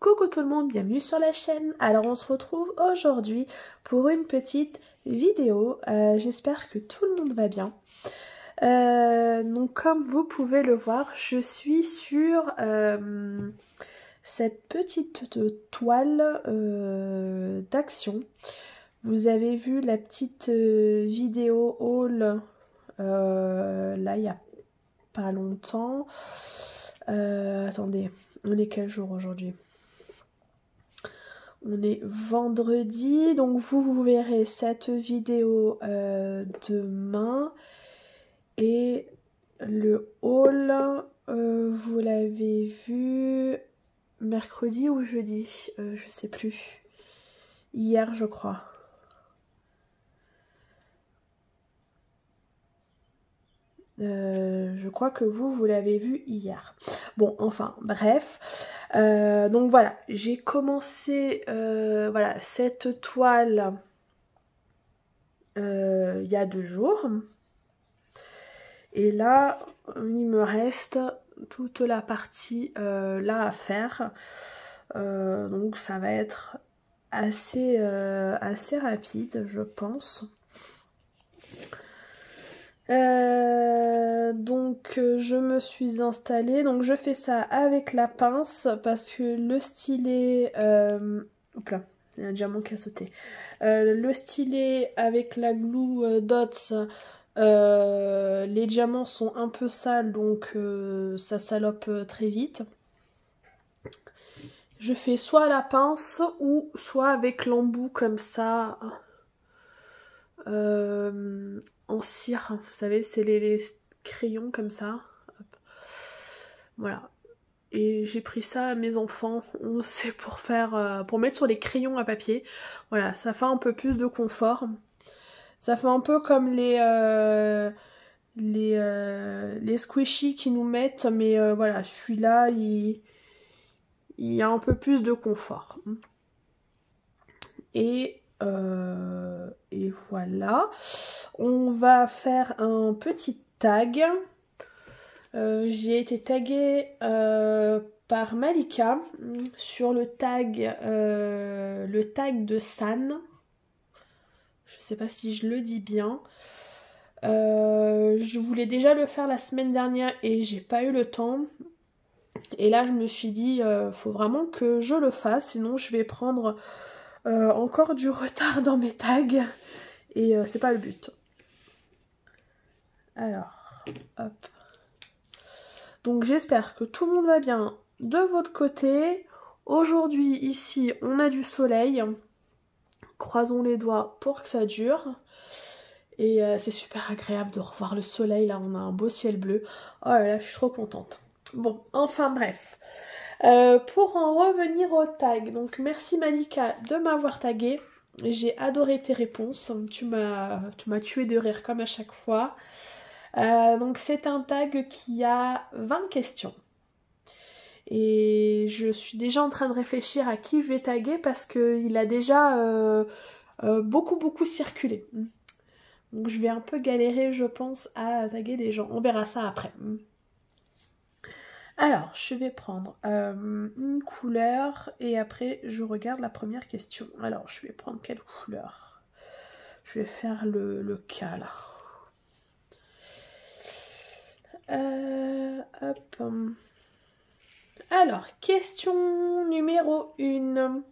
Coucou tout le monde, bienvenue sur la chaîne. Alors on se retrouve aujourd'hui pour une petite vidéo. J'espère que tout le monde va bien. Donc comme vous pouvez le voir, je suis sur cette petite toile d'action. Vous avez vu la petite vidéo haul là il y a pas longtemps. Attendez, on est quel jour aujourd'hui? On est vendredi, donc vous verrez cette vidéo demain. Et le haul, vous l'avez vu mercredi ou jeudi, je sais plus. Hier, je crois. Je crois que vous l'avez vu hier. Bon, enfin, bref. Donc voilà, j'ai commencé voilà, cette toile il y a 2 jours. Et là, il me reste toute la partie là à faire. Donc ça va être assez rapide, je pense. Donc je me suis installée, donc je fais ça avec la pince parce que le stylet, hop là, il y a un diamant qui a sauté. Le stylet avec la glue dots, les diamants sont un peu sales, donc ça salope très vite. Je fais soit à la pince ou soit avec l'embout comme ça. En cire, vous savez, c'est les crayons comme ça. Hop. Voilà. Et j'ai pris ça à mes enfants, c'est pour faire, pour mettre sur les crayons à papier. Voilà, ça fait un peu plus de confort. Ça fait un peu comme les squishy qui nous mettent, mais voilà, celui-là, il y a un peu plus de confort. Et voilà, on va faire un petit tag. J'ai été taguée par Malika sur le tag de San. Je sais pas si je le dis bien. Je voulais déjà le faire la semaine dernière et j'ai pas eu le temps. Et là je me suis dit faut vraiment que je le fasse, sinon je vais prendre encore du retard dans mes tags. Et c'est pas le but. Alors, hop. Donc j'espère que tout le monde va bien de votre côté. Aujourd'hui, ici, on a du soleil. Croisons les doigts pour que ça dure. Et c'est super agréable de revoir le soleil. Là, on a un beau ciel bleu. Oh là là, je suis trop contente. Bon, enfin bref. Pour en revenir au tag, donc merci Malika de m'avoir tagué. J'ai adoré tes réponses. Tu m'as tué de rire comme à chaque fois. Donc c'est un tag qui a 20 questions. Et je suis déjà en train de réfléchir à qui je vais taguer parce qu'il a déjà beaucoup circulé. Donc je vais un peu galérer, je pense, à taguer des gens. On verra ça après. Alors, je vais prendre une couleur et après je regarde la première question. Alors, je vais prendre quelle couleur? Je vais faire le K là. Hop. Alors, question numéro 1.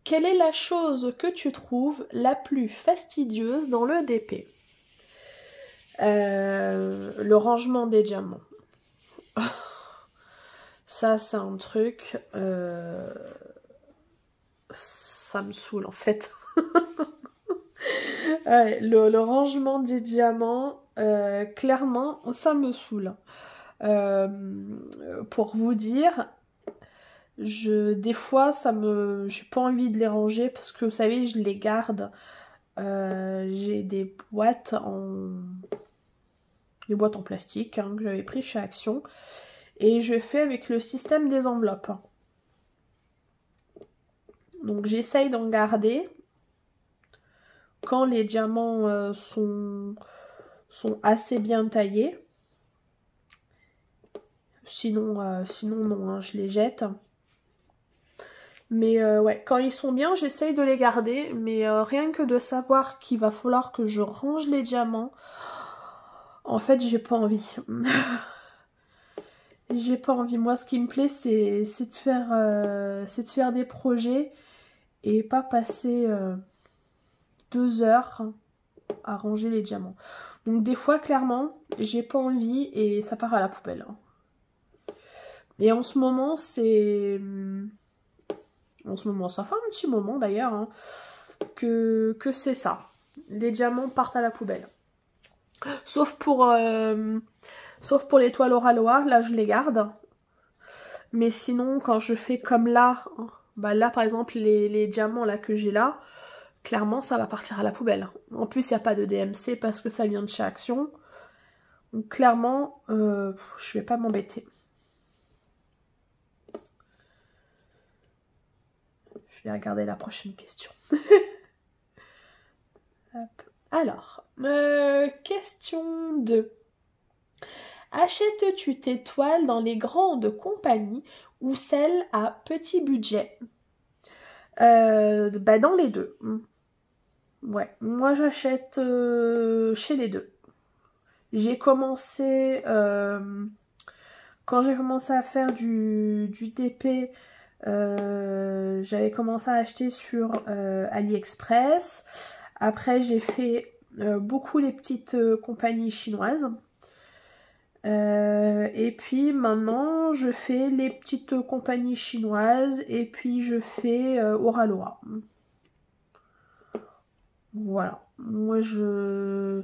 Quelle est la chose que tu trouves la plus fastidieuse dans le DP? Le rangement des diamants. Ça, c'est un truc... ça me saoule en fait. Ouais, le rangement des diamants, clairement, ça me saoule. Pour vous dire, des fois, j'ai pas envie de les ranger parce que vous savez, je les garde. J'ai des boîtes en plastique hein, que j'avais pris chez Action et je fais avec le système des enveloppes. Donc j'essaye d'en garder quand les diamants sont assez bien taillés. Sinon non, hein, je les jette. Mais ouais, quand ils sont bien, j'essaye de les garder. Mais rien que de savoir qu'il va falloir que je range les diamants, en fait, j'ai pas envie. J'ai pas envie. Moi, ce qui me plaît, c'est de faire des projets et pas passer 2 heures à ranger les diamants. Donc des fois, clairement, j'ai pas envie et ça part à la poubelle. Et en ce moment, c'est... En ce moment, ça fait un petit moment d'ailleurs, hein, que c'est ça. Les diamants partent à la poubelle. Sauf pour l'étoile Oraloa, là je les garde. Mais sinon, quand je fais comme là, bah là par exemple, les diamants là que j'ai là, clairement ça va partir à la poubelle. En plus, il n'y a pas de DMC parce que ça vient de chez Action. Donc clairement, je vais pas m'embêter. Je vais regarder la prochaine question. Hop. Alors, question 2. Achètes-tu tes toiles dans les grandes compagnies ou celles à petit budget? Bah dans les deux. Ouais, moi j'achète chez les deux. J'ai commencé, quand j'ai commencé à faire du TP, j'avais commencé à acheter sur AliExpress. Après j'ai fait beaucoup les petites compagnies chinoises. Et puis maintenant je fais les petites compagnies chinoises et puis je fais Oraloa. Voilà, moi je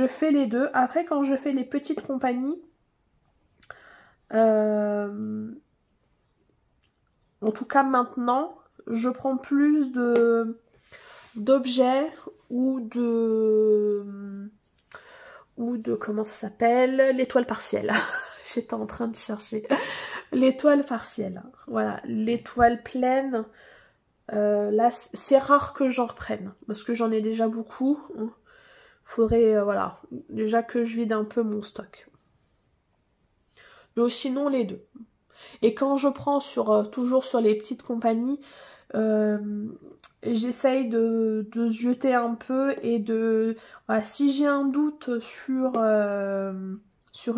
fais les deux. Après quand je fais les petites compagnies, en tout cas maintenant, je prends plus d'objets ou de comment ça s'appelle, l'étoile partielle. J'étais en train de chercher l'étoile partielle. Voilà, l'étoile pleine. Là, c'est rare que j'en reprenne parce que j'en ai déjà beaucoup. Faudrait, voilà, déjà que je vide un peu mon stock. Mais sinon, les deux. Et quand je prends toujours sur les petites compagnies, j'essaye de zioter un peu et de... Voilà, si j'ai un doute sur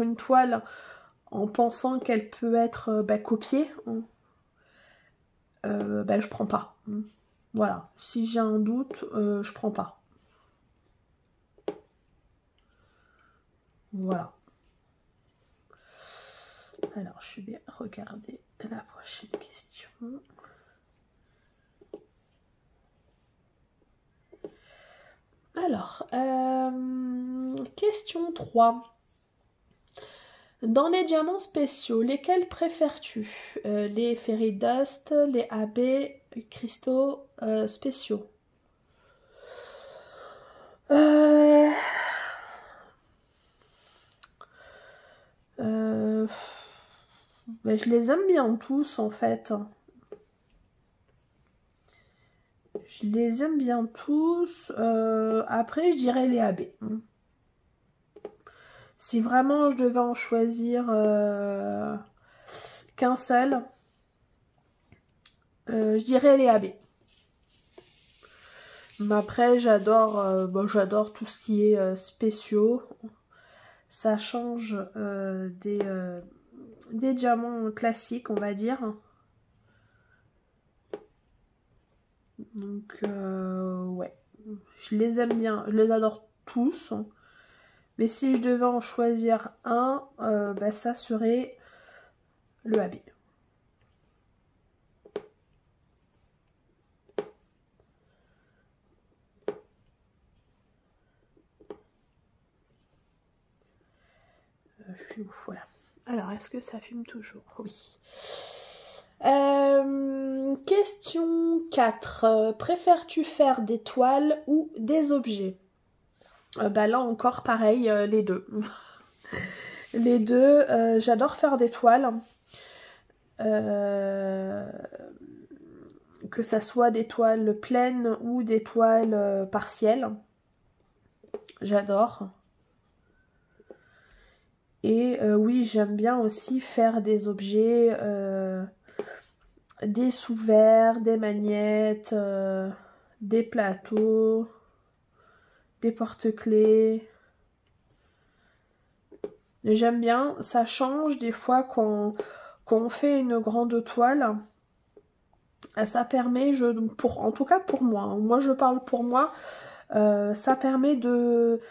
une toile en pensant qu'elle peut être copiée, je prends pas. Voilà, si j'ai un doute, je prends pas. Voilà. Alors, je vais regarder la prochaine question. Alors, question 3. Dans les diamants spéciaux, lesquels préfères-tu? Les Fairy Dust, les AB, cristaux spéciaux. Je les aime bien tous en fait. Je les aime bien tous. Après, je dirais les AB. Si vraiment je devais en choisir qu'un seul, je dirais les AB. Mais après, j'adore tout ce qui est spéciaux. Ça change des diamants classiques, on va dire. Donc, ouais. Je les aime bien. Je les adore tous. Mais si je devais en choisir un, ça serait le AB. Je suis où? Voilà. Alors, est-ce que ça fume toujours? Oui. Question 4. Préfères-tu faire des toiles ou des objets? Là encore pareil, les deux. Les deux, j'adore faire des toiles. Que ça soit des toiles pleines ou des toiles partielles. J'adore. Et oui, j'aime bien aussi faire des objets. des sous-verres, des magnettes, des plateaux, des porte-clés. J'aime bien, ça change des fois quand on fait une grande toile. Ça permet, en tout cas pour moi, hein, moi je parle pour moi, ça permet de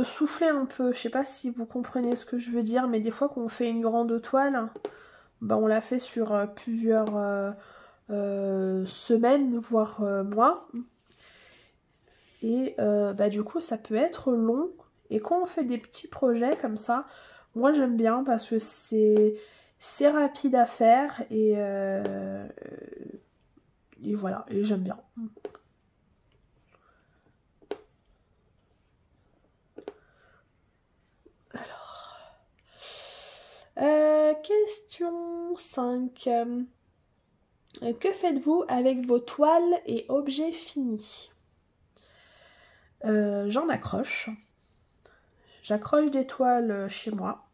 souffler un peu. Je sais pas si vous comprenez ce que je veux dire, mais des fois quand on fait une grande toile, bah, on la fait sur plusieurs semaines, voire mois. Et bah, du coup ça peut être long. Et quand on fait des petits projets comme ça, moi j'aime bien parce que c'est rapide à faire et voilà, et j'aime bien. Alors, question 5. Que faites-vous avec vos toiles et objets finis? J'en accroche. J'accroche des toiles chez moi.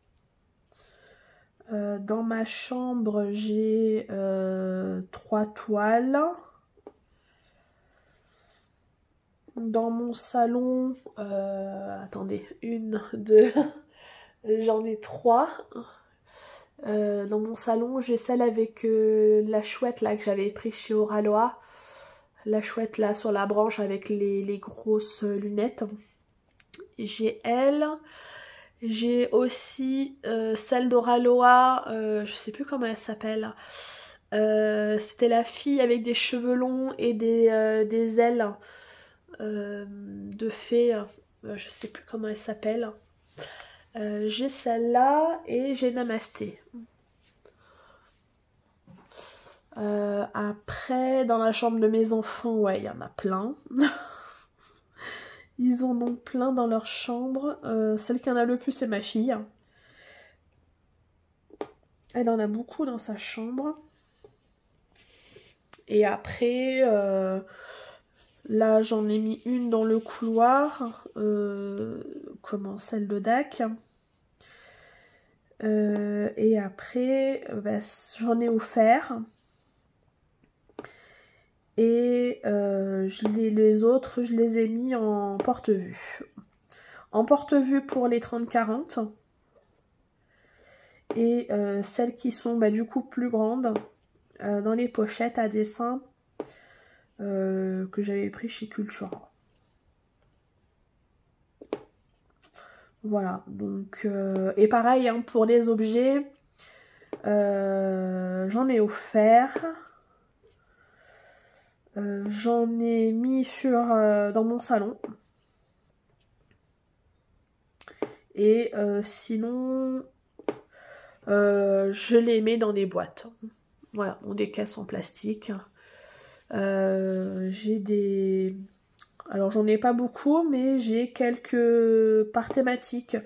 Dans ma chambre, j'ai 3 toiles. Dans mon salon, attendez, 1, 2, j'en ai 3. Dans mon salon, j'ai celle avec la chouette là que j'avais pris chez Oraloa. La chouette là sur la branche avec les grosses lunettes. J'ai elle. J'ai aussi celle d'Oraloa, je sais plus comment elle s'appelle. C'était la fille avec des cheveux longs et des ailes de fée. Je sais plus comment elle s'appelle. J'ai celle-là et j'ai Namasté. Après, dans la chambre de mes enfants, ouais, il y en a plein. Ils en ont plein dans leur chambre. Celle qui en a le plus, c'est ma fille. Elle en a beaucoup dans sa chambre. Et après, là, j'en ai mis une dans le couloir. Celle de Dac. Et après, bah, j'en ai offert. Et les autres, je les ai mis en porte-vue. En porte-vue pour les 30-40. Et celles qui sont bah, du coup plus grandes, dans les pochettes à dessin que j'avais pris chez Cultura. Voilà, donc et pareil hein, pour les objets, j'en ai offert. J'en ai mis dans mon salon. Et sinon, je les mets dans des boîtes. Voilà, dans des caisses en plastique. J'ai des... Alors j'en ai pas beaucoup, mais j'ai quelques par thématique.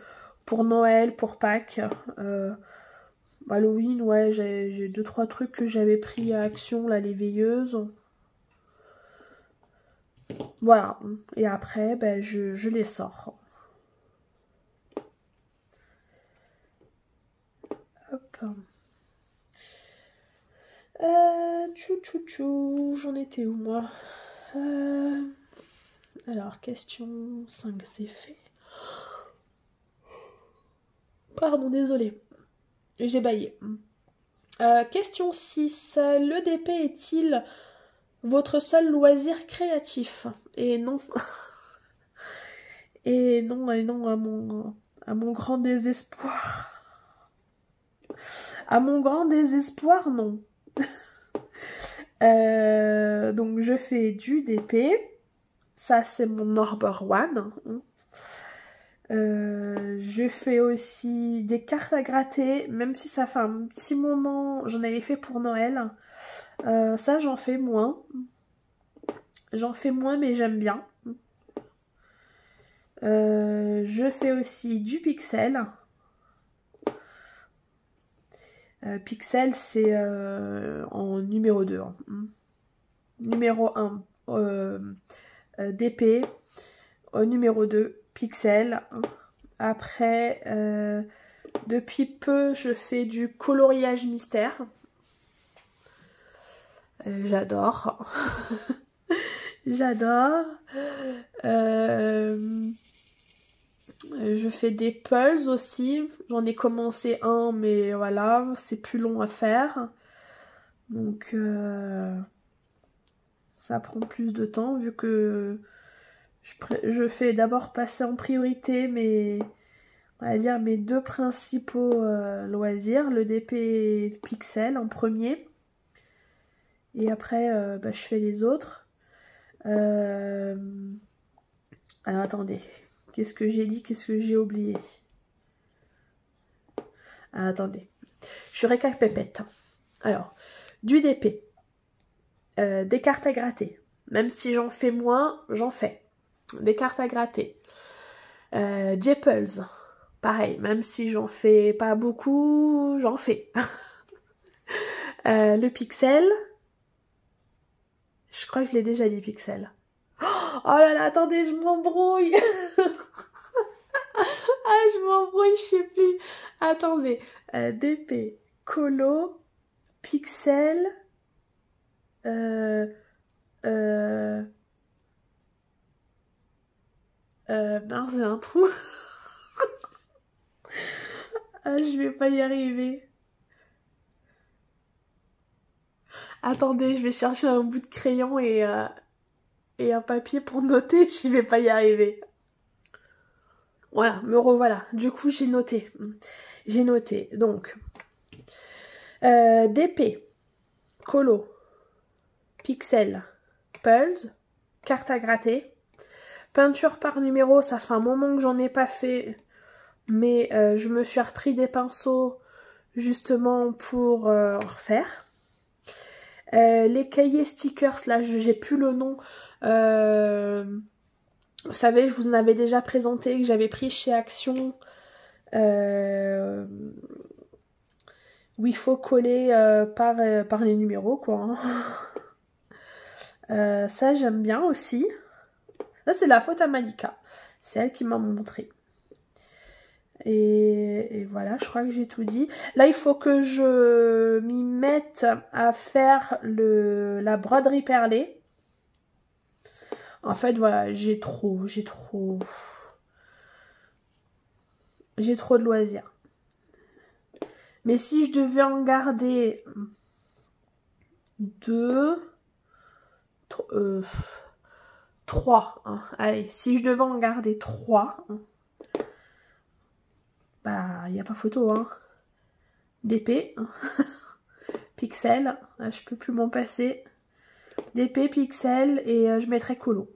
Pour Noël, pour Pâques. Halloween, ouais, j'ai 2-3 trucs que j'avais pris à Action, là, les veilleuses. Voilà, et après, ben, je les sors. Hop. J'en étais où, moi? Alors, question 5, c'est fait. Pardon, désolé. J'ai bâillé. Question 6. Le DP est-il votre seul loisir créatif? Et non. Et non, à mon grand désespoir. À mon grand désespoir, non. Donc je fais du DP. Ça, c'est mon number one. Je fais aussi des cartes à gratter, même si ça fait un petit moment, j'en avais fait pour Noël. Ça, j'en fais moins. J'en fais moins, mais j'aime bien. Je fais aussi du pixel. Pixel, c'est en numéro 2. Hein. Numéro 1, DP. Numéro 2, pixel. Après, depuis peu, je fais du coloriage mystère. J'adore. J'adore. Je fais des pulls aussi. J'en ai commencé un, mais voilà, c'est plus long à faire. Donc, ça prend plus de temps vu que je fais d'abord passer en priorité on va dire mes deux principaux loisirs, le DP et le pixel en premier. Et après, je fais les autres. Alors, attendez. Qu'est-ce que j'ai dit? Qu'est-ce que j'ai oublié? Ah, attendez. Je récapépète. Alors, du DP. Des cartes à gratter. Même si j'en fais moins, j'en fais. Des cartes à gratter. Jepples. Pareil, même si j'en fais pas beaucoup, j'en fais. Le pixel. Je crois que je l'ai déjà dit, pixel. Oh là là, attendez, je m'embrouille. Ah, je m'embrouille, je sais plus. Attendez. DP, colo, pixel, mince, j'ai un trou. Ah, je vais pas y arriver. Attendez, je vais chercher un bout de crayon et un papier pour noter, je vais pas y arriver. Voilà, me revoilà. Du coup, j'ai noté. J'ai noté. Donc, DP, colo, pixel, pulls, carte à gratter, peinture par numéro, ça fait un moment que j'en ai pas fait, mais je me suis repris des pinceaux justement pour refaire. Les cahiers stickers, là, j'ai plus le nom. Vous savez, je vous en avais déjà présenté, que j'avais pris chez Action. Où il faut coller par les numéros, quoi. Ça, j'aime bien aussi. Ça, c'est la faute à Malika. C'est elle qui m'a montré. Et voilà, je crois que j'ai tout dit. Là, il faut que je m'y mette à faire la broderie perlée. En fait, voilà, j'ai trop de loisirs. Mais si je devais en garder 3, hein. Allez, si je devais en garder 3, hein, bah, il n'y a pas photo, hein. DP, hein. Pixel, je peux plus m'en passer. DP, pixel, et je mettrais colo.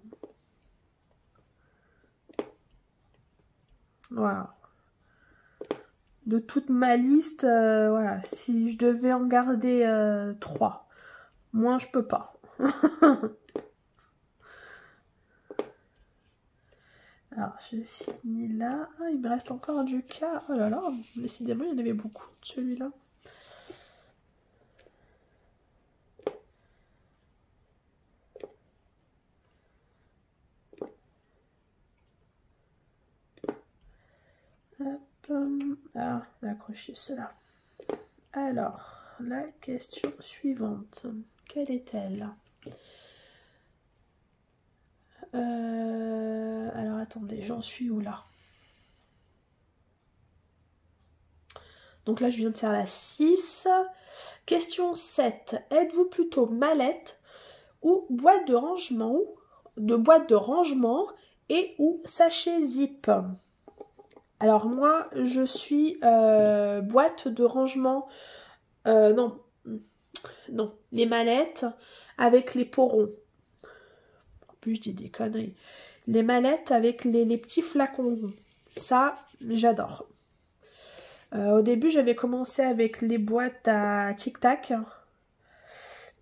Voilà. De toute ma liste, voilà, si je devais en garder 3, moins je peux pas. Alors, je finis là. Ah, il me reste encore du cas. Oh là là, décidément, il y en avait beaucoup de celui-là. Hop. Ah, j'ai accroché cela. Alors, la question suivante. Quelle est-elle? Alors, attendez, j'en suis où là? Donc là, je viens de faire la 6. Question 7. Êtes-vous plutôt mallette ou boîte de rangement, et ou sachet zip? Alors moi, je suis boîte de rangement. Non, les mallettes avec les pots ronds. En plus, je dis des conneries. Les mallettes avec les petits flacons ronds. Ça, j'adore. Au début, j'avais commencé avec les boîtes à tic-tac.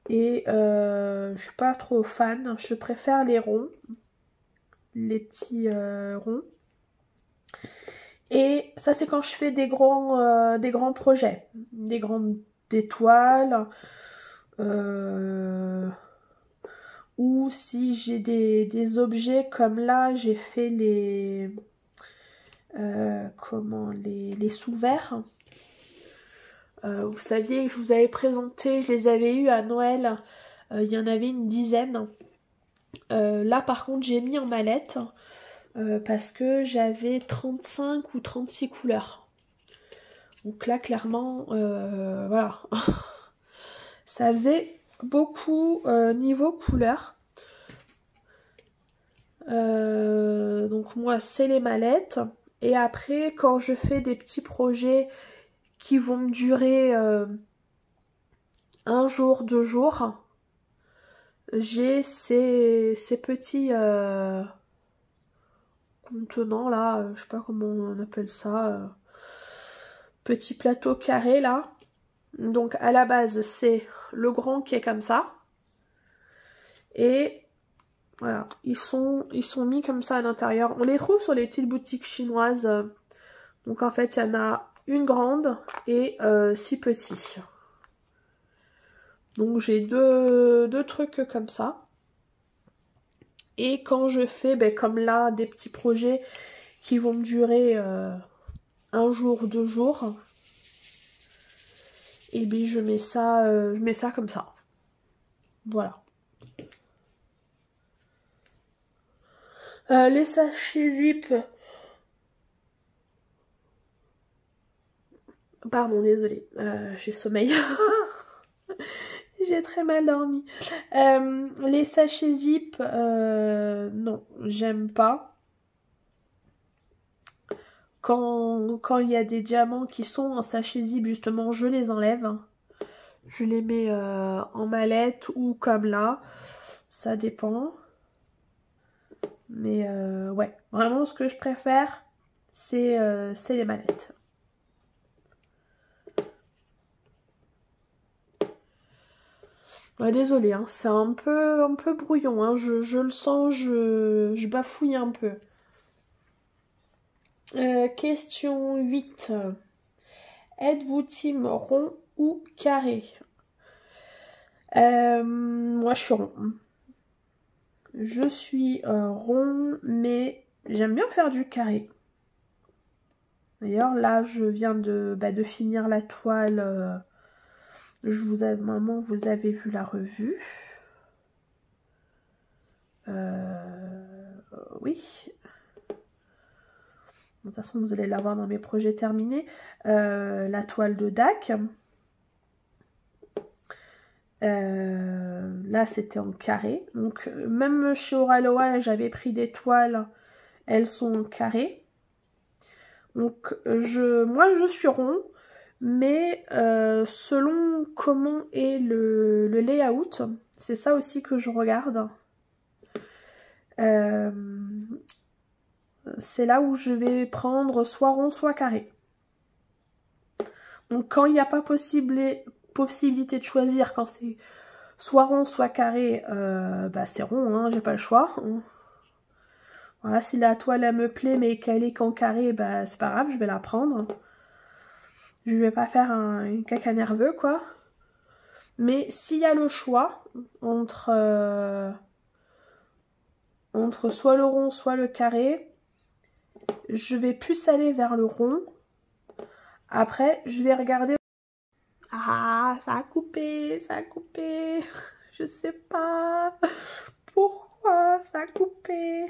Et je suis pas trop fan. Je préfère les ronds. Les petits ronds. Et ça, c'est quand je fais des grands projets. Des grandes toiles. Ou si j'ai des objets comme là, j'ai fait les sous-verres. Vous saviez que je vous avais présenté, je les avais eus à Noël, Il y en avait une dizaine. Là par contre j'ai mis en mallette parce que j'avais 35 ou 36 couleurs. Donc là clairement voilà. Ça faisait beaucoup niveau couleur. Donc moi c'est les mallettes. Et après quand je fais des petits projets qui vont me durer un jour, 2 jours, j'ai ces petits contenants là, je sais pas comment on appelle ça, petits plateaux carrés là. Donc à la base c'est le grand qui est comme ça. Et voilà, ils sont mis comme ça à l'intérieur. On les trouve sur les petites boutiques chinoises. Donc en fait il y en a une grande et 6 petits. Donc j'ai deux trucs comme ça. Et quand je fais, ben, comme là, des petits projets qui vont me durer un jour, 2 jours, et bien je mets ça comme ça. Voilà. Les sachets zip. Pardon, désolée, j'ai sommeil. J'ai très mal dormi. Les sachets zip, non, j'aime pas. Quand il y a des diamants qui sont en sachet zip, justement, je les enlève. Je les mets en mallette ou comme là. Ça dépend. Mais ouais, vraiment ce que je préfère, c'est les mallettes. Ouais, désolée, hein, c'est un peu brouillon. Hein, je le sens, je bafouille un peu. Question 8. Êtes-vous team rond ou carré? Moi je suis rond. Je suis rond, mais j'aime bien faire du carré. D'ailleurs là je viens de finir la toile. Maman, vous avez vu la revue. Oui. De toute façon, vous allez la voir dans mes projets terminés. La toile de DAC. Là, c'était en carré. Donc, même chez Oraloa, j'avais pris des toiles. Elles sont en carré. Donc, moi, je suis rond. Mais selon comment est le layout, c'est ça aussi que je regarde. C'est là où je vais prendre soit rond, soit carré. Donc quand il n'y a pas possibilité de choisir, quand c'est soit rond, soit carré, c'est rond, hein, j'ai pas le choix. Voilà, si la toile elle me plaît mais qu'elle est qu'en carré, c'est pas grave, je vais la prendre. Je vais pas faire un caca nerveux, quoi. Mais s'il y a le choix entre soit le rond, soit le carré, je vais plus aller vers le rond. Après, je vais regarder. Ah, ça a coupé, ça a coupé. Je sais pas pourquoi ça a coupé.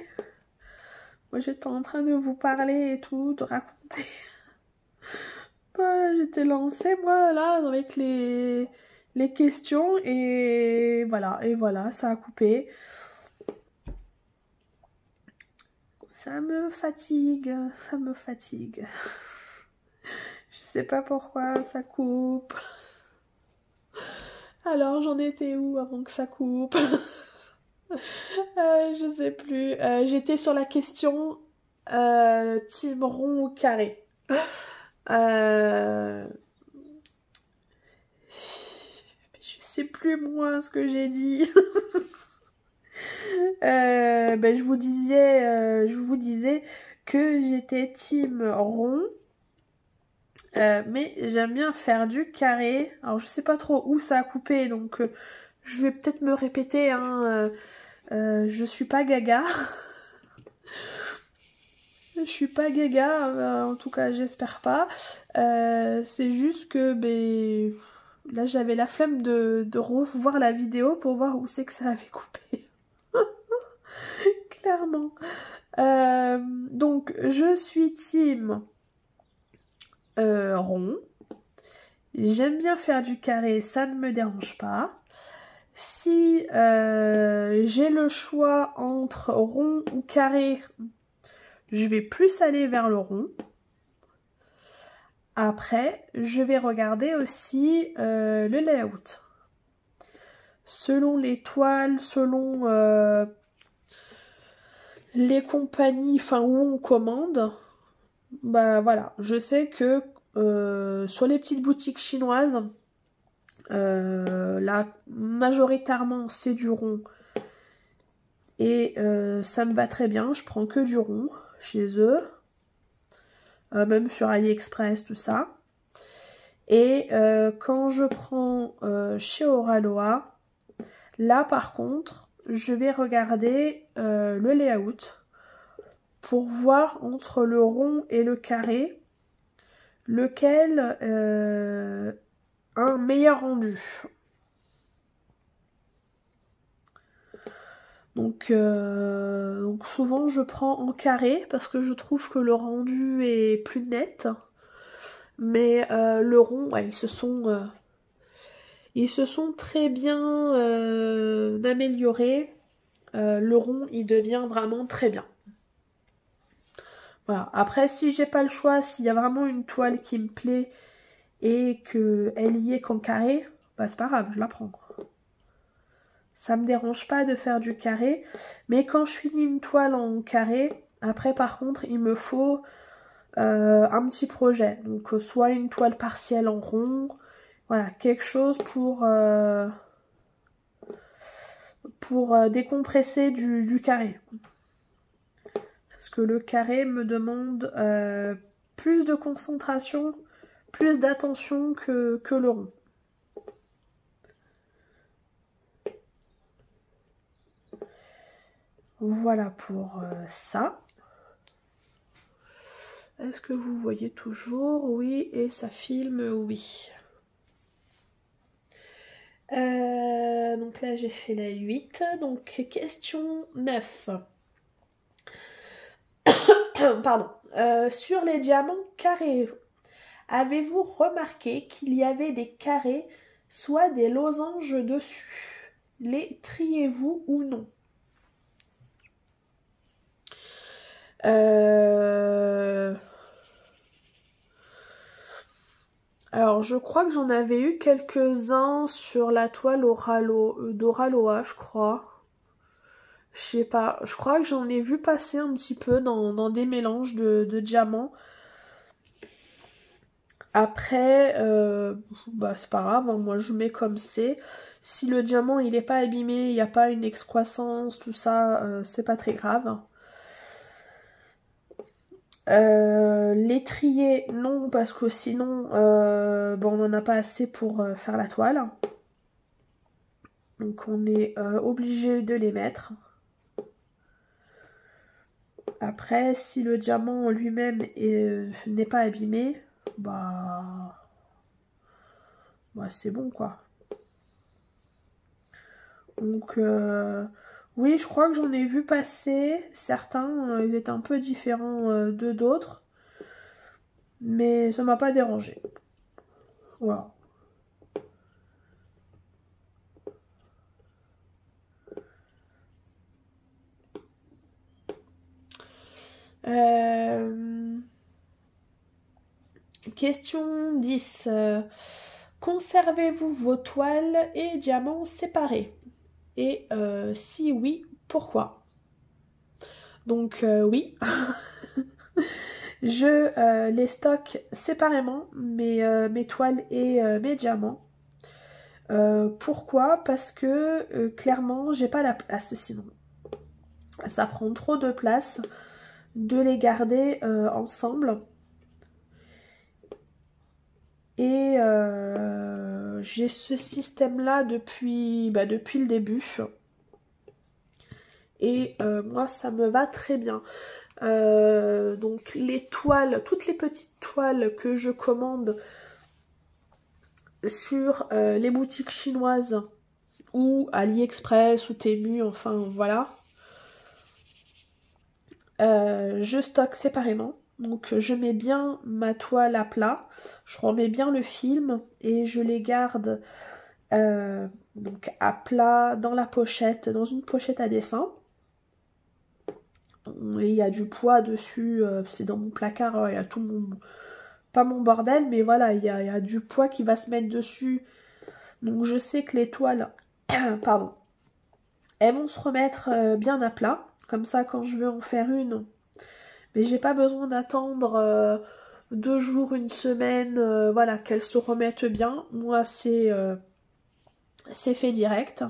Moi, j'étais en train de vous parler et tout, de raconter. J'étais lancée, moi, là, avec les questions. Et voilà, ça a coupé. Ça me fatigue, ça me fatigue. Je sais pas pourquoi ça coupe. Alors j'en étais où avant que ça coupe? Je sais plus. J'étais sur la question team rond ou carré. Je sais plus moi ce que j'ai dit. Je vous disais que j'étais team rond. Mais j'aime bien faire du carré. Alors je sais pas trop où ça a coupé, donc je vais peut-être me répéter, hein, je suis pas gaga. Je suis pas gaga, en tout cas j'espère pas. C'est juste que Là, j'avais la flemme de revoir la vidéo pour voir où c'est que ça avait coupé. Clairement. Donc, je suis team rond. J'aime bien faire du carré, ça ne me dérange pas. Si j'ai le choix entre rond ou carré, je vais plus aller vers le rond. Après, je vais regarder aussi le layout. Selon les toiles, selon les compagnies, enfin où on commande, bah voilà, je sais que sur les petites boutiques chinoises, là majoritairement c'est du rond et ça me va très bien, je prends que du rond chez eux. Même sur AliExpress, tout ça. Et quand je prends chez Oraloa, là par contre, je vais regarder le layout pour voir entre le rond et le carré lequel a un meilleur rendu. Donc souvent je prends en carré parce que je trouve que le rendu est plus net. Mais le rond, ouais, ils se sont très bien améliorés. Le rond, il devient vraiment très bien. Voilà. Après, si j'ai pas le choix, s'il y a vraiment une toile qui me plaît et qu'elle y est qu'en carré, bah c'est pas grave, je la prends. Ça me dérange pas de faire du carré, mais quand je finis une toile en carré, après par contre il me faut un petit projet. Donc soit une toile partielle en rond, voilà, quelque chose pour décompresser du carré. Parce que le carré me demande plus de concentration, plus d'attention que le rond. Voilà pour ça. Est-ce que vous voyez toujours? Oui, et ça filme, oui. Donc là, j'ai fait la 8. Donc, question 9. Pardon. Sur les diamants carrés, avez-vous remarqué qu'il y avait des carrés, soit des losanges dessus? Les triez-vous ou non? Alors, je crois que j'en avais eu quelques-uns sur la toile d'Oraloa, je crois. Je sais pas, je crois que j'en ai vu passer un petit peu dans des mélanges de diamants. Après, bah c'est pas grave, hein, moi je mets comme c'est. Si le diamant il est pas abîmé, il n'y a pas une excroissance, tout ça, c'est pas très grave. L'étrier, non, parce que sinon, bon, on n'en a pas assez pour faire la toile. Donc on est obligé de les mettre. Après, si le diamant lui-même n'est pas abîmé, bah c'est bon quoi. Donc oui, je crois que j'en ai vu passer certains, ils étaient un peu différents de d'autres, mais ça m'a pas dérangé. Voilà. Question 10. Conservez-vous vos toiles et diamants séparés? Et si oui, pourquoi? Donc oui, je les stocke séparément, mes toiles et mes diamants. Pourquoi? Parce que clairement, j'ai pas la place sinon. Ça prend trop de place de les garder ensemble. Et j'ai ce système-là depuis le début. Et moi, ça me va très bien. Donc les toiles, toutes les petites toiles que je commande, sur les boutiques chinoises ou AliExpress ou Temu, enfin voilà. Je stocke séparément. Donc je mets bien ma toile à plat, je remets bien le film et je les garde donc à plat dans la pochette, dans une pochette à dessin. Et il y a du poids dessus, c'est dans mon placard, il y a tout mon... Pas mon bordel, mais voilà, il y a du poids qui va se mettre dessus. Donc je sais que les toiles, pardon, elles vont se remettre bien à plat. Comme ça, quand je veux en faire une, mais j'ai pas besoin d'attendre 2 jours, une semaine, voilà, qu'elles se remettent bien. Moi, c'est fait direct.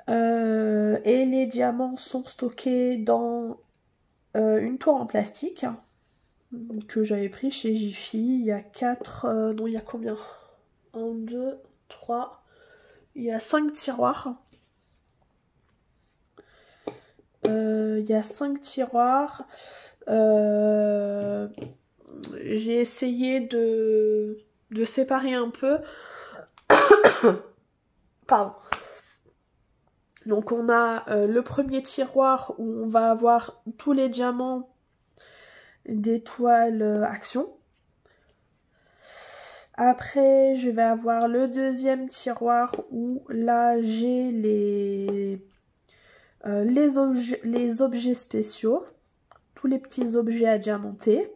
Et les diamants sont stockés dans une tour en plastique que j'avais pris chez Jiffy. Il y a 4... non, il y a combien? 1, 2, 3... Il y a 5 tiroirs. Il y a 5 tiroirs. J'ai essayé de séparer un peu. Pardon. Donc on a le premier tiroir où on va avoir tous les diamants des toiles Action. Après je vais avoir le deuxième tiroir où là j'ai les objets spéciaux, tous les petits objets à diamanter.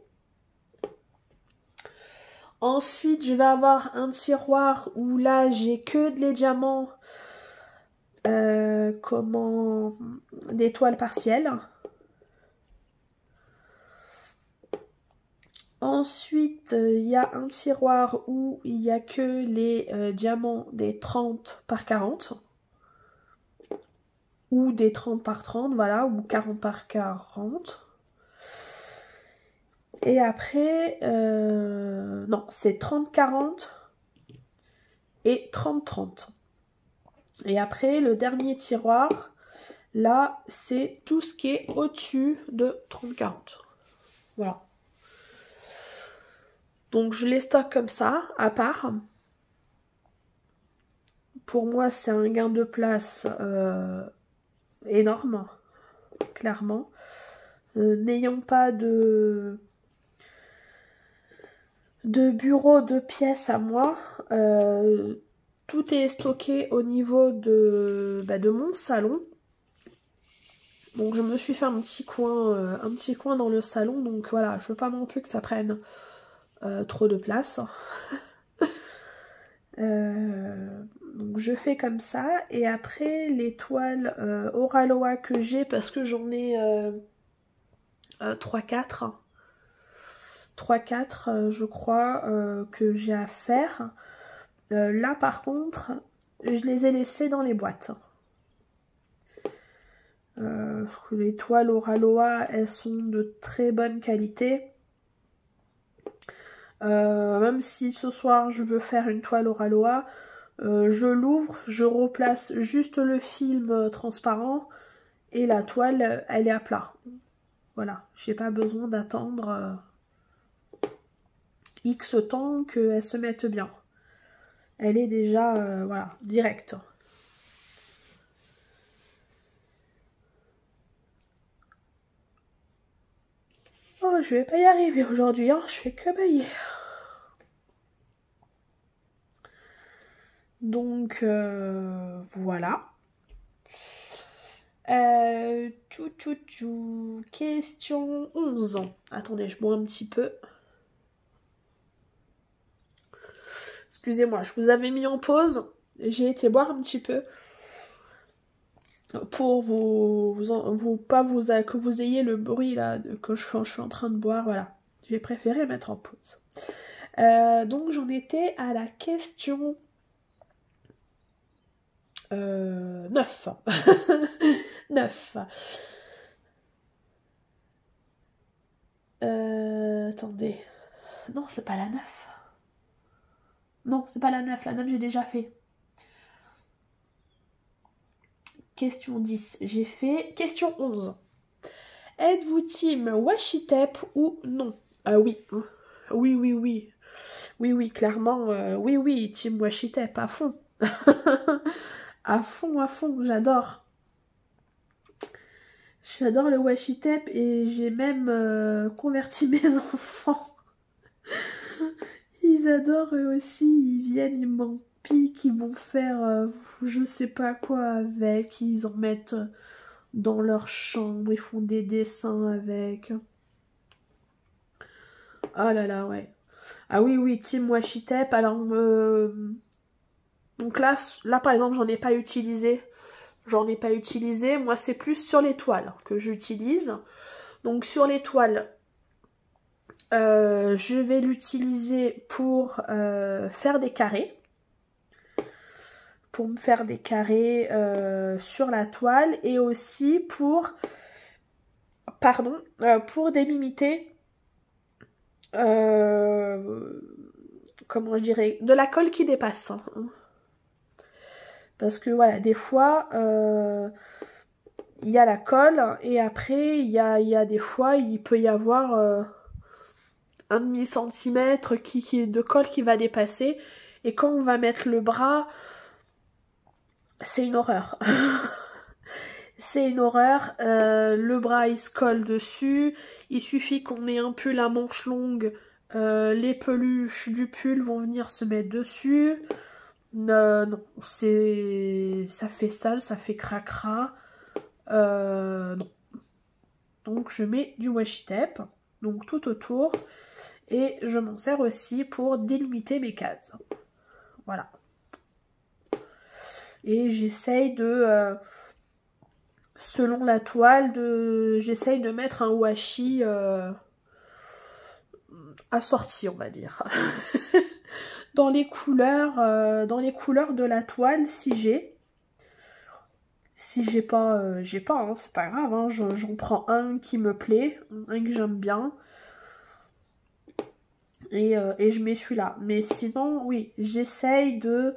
Ensuite je vais avoir un tiroir où là j'ai que les diamants des toiles partielles. Ensuite, il y a un tiroir où il n'y a que les diamants des 30 par 40. Ou des 30 par 30, voilà, ou 40 par 40. Et après, non, c'est 30-40 et 30-30. Et après, le dernier tiroir, là, c'est tout ce qui est au-dessus de 30-40. Voilà. Donc, je les stocke comme ça, à part. Pour moi, c'est un gain de place énorme, clairement. N'ayant pas de bureau, de pièces à moi, tout est stocké au niveau de mon salon. Donc je me suis fait un petit coin dans le salon, donc voilà, je veux pas non plus que ça prenne trop de place. Donc je fais comme ça, et après les toiles Oraloa que j'ai, parce que j'en ai 3-4 je crois que j'ai à faire. Là par contre je les ai laissées dans les boîtes. Les toiles Oraloa, elles sont de très bonne qualité. Même si ce soir je veux faire une toile Oraloa, je l'ouvre, je replace juste le film transparent et la toile elle est à plat. Voilà, j'ai pas besoin d'attendre X temps qu'elle se mette bien. Elle est déjà voilà, directe. Oh, je vais pas y arriver aujourd'hui, hein, je fais que bailler. Donc voilà. Question 11. Attendez, je bois un petit peu. Excusez-moi, je vous avais mis en pause. J'ai été boire un petit peu. Pour que vous ayez le bruit là quand je suis en train de boire, voilà. J'ai préféré mettre en pause. Donc j'en étais à la question 9. 9. Attendez. Non, c'est pas la 9. Non, c'est pas la 9. La 9, j'ai déjà fait. Question 10, j'ai fait. Question 11. Êtes-vous team washi tape ou non? Ah oui. Oui. Oui, oui, clairement, oui, oui, team washi tape, à fond. À fond, j'adore. J'adore le washi tape et j'ai même converti mes enfants. Ils adorent eux aussi, ils viennent, ils m'en piquent, ils vont faire je sais pas quoi avec, ils en mettent dans leur chambre, ils font des dessins avec. Ah là là, ouais. Ah oui, oui, team washi tape, alors donc là par exemple j'en ai pas utilisé. J'en ai pas utilisé, moi c'est plus sur les toiles que j'utilise. Donc sur les toiles, je vais l'utiliser pour faire des carrés. Pour me faire des carrés sur la toile et aussi pour, pardon, pour délimiter, comment je dirais, de la colle qui dépasse. Hein. Parce que voilà, des fois, il y a la colle et après, il y a des fois, il peut y avoir un demi-centimètre de colle qui va dépasser. Et quand on va mettre le bras, c'est une horreur. C'est une horreur. Le bras, il se colle dessus. Il suffit qu'on ait un pull à manches longues. Les peluches du pull vont venir se mettre dessus. Non, ça fait sale, ça fait cracra. Non. Donc je mets du washi tape, donc tout autour, et je m'en sers aussi pour délimiter mes cases. Voilà. Et j'essaye de, selon la toile, j'essaye de mettre un washi assorti, on va dire. Dans les couleurs de la toile, si j'ai. Si j'ai pas, hein, c'est pas grave, hein, j'en prends un qui me plaît, un que j'aime bien. Et je mets celui-là. Mais sinon, oui, j'essaye de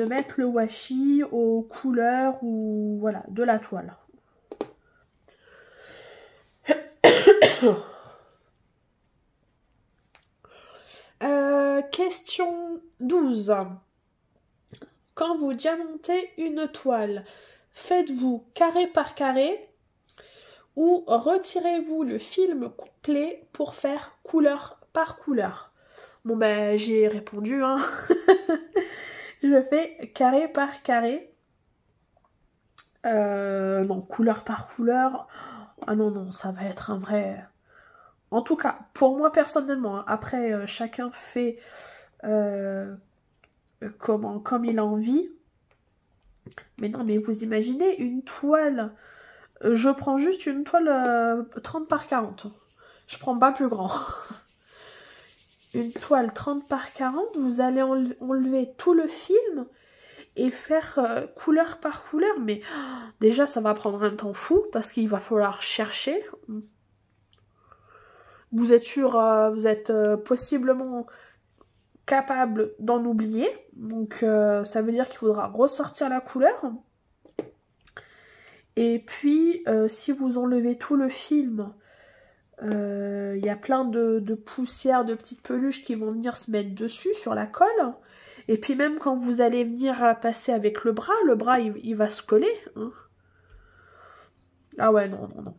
mettre le washi aux couleurs ou voilà, de la toile. Question 12. Quand vous diamantez une toile, faites-vous carré par carré ou retirez-vous le film complet pour faire couleur par couleur? Bon ben j'ai répondu, hein. Je fais carré par carré. Non, couleur par couleur. Ah non, non, ça va être un vrai... En tout cas, pour moi personnellement, hein, après chacun fait comme il a envie. Mais non, mais vous imaginez une toile... je prends juste une toile 30 par 40. Je prends pas plus grand. Une toile 30 par 40, vous allez enlever tout le film et faire couleur par couleur. Mais déjà, ça va prendre un temps fou parce qu'il va falloir chercher. Vous êtes sûr, vous êtes possiblement capable d'en oublier. Donc, ça veut dire qu'il faudra ressortir la couleur. Et puis, si vous enlevez tout le film, il y a plein de poussières, de petites peluches qui vont venir se mettre dessus, sur la colle. Et puis même quand vous allez venir passer avec le bras, il va se coller. Hein. Ah ouais, non, non, non.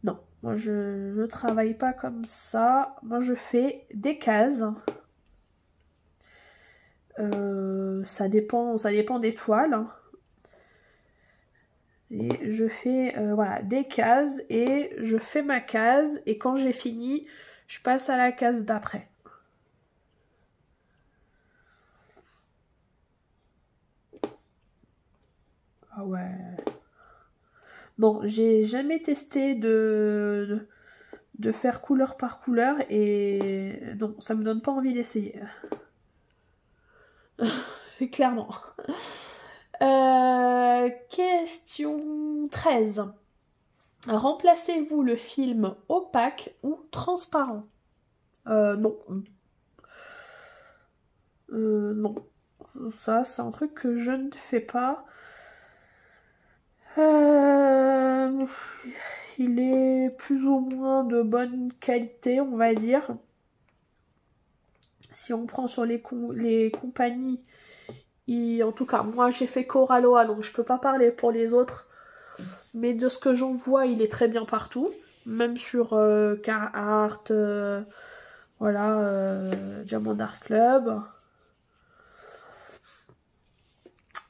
Non, moi je travaille pas comme ça. Moi je fais des cases. Ça dépend des toiles. Hein. Et je fais voilà, des cases et je fais ma case. Et quand j'ai fini, je passe à la case d'après. Ah ouais. Non, j'ai jamais testé de faire couleur par couleur et non, ça me donne pas envie d'essayer. Clairement. Question 13. Remplacez-vous le film opaque ou transparent? Non. Non. Ça, c'est un truc que je ne fais pas. Il est plus ou moins de bonne qualité, on va dire. Si on prend sur les compagnies, en tout cas, moi j'ai fait Coraloa, donc je peux pas parler pour les autres. Mais de ce que j'en vois, il est très bien partout. Même sur Carhartt, voilà, Diamond Art Club.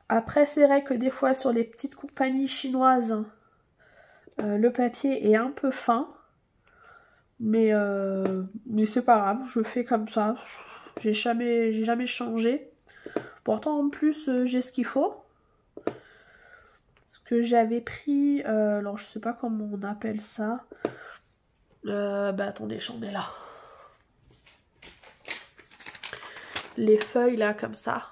Après, c'est vrai que des fois, sur les petites compagnies chinoises, le papier est un peu fin. Mais c'est pas grave, je fais comme ça. J'ai jamais changé. Pourtant, en plus, j'ai ce qu'il faut. Ce que j'avais pris, alors je sais pas comment on appelle ça. Bah attendez, j'en ai là. Les feuilles là, comme ça.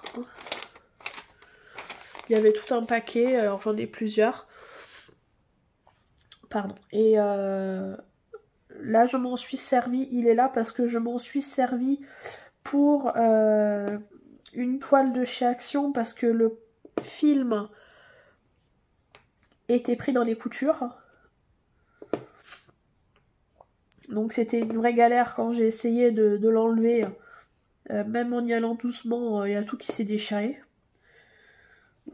Il y avait tout un paquet, alors j'en ai plusieurs. Pardon. Et là, je m'en suis servi. Il est là parce que je m'en suis servi pour une toile de chez Action parce que le film était pris dans les coutures. Donc c'était une vraie galère quand j'ai essayé de l'enlever. Même en y allant doucement, il y a tout qui s'est déchiré.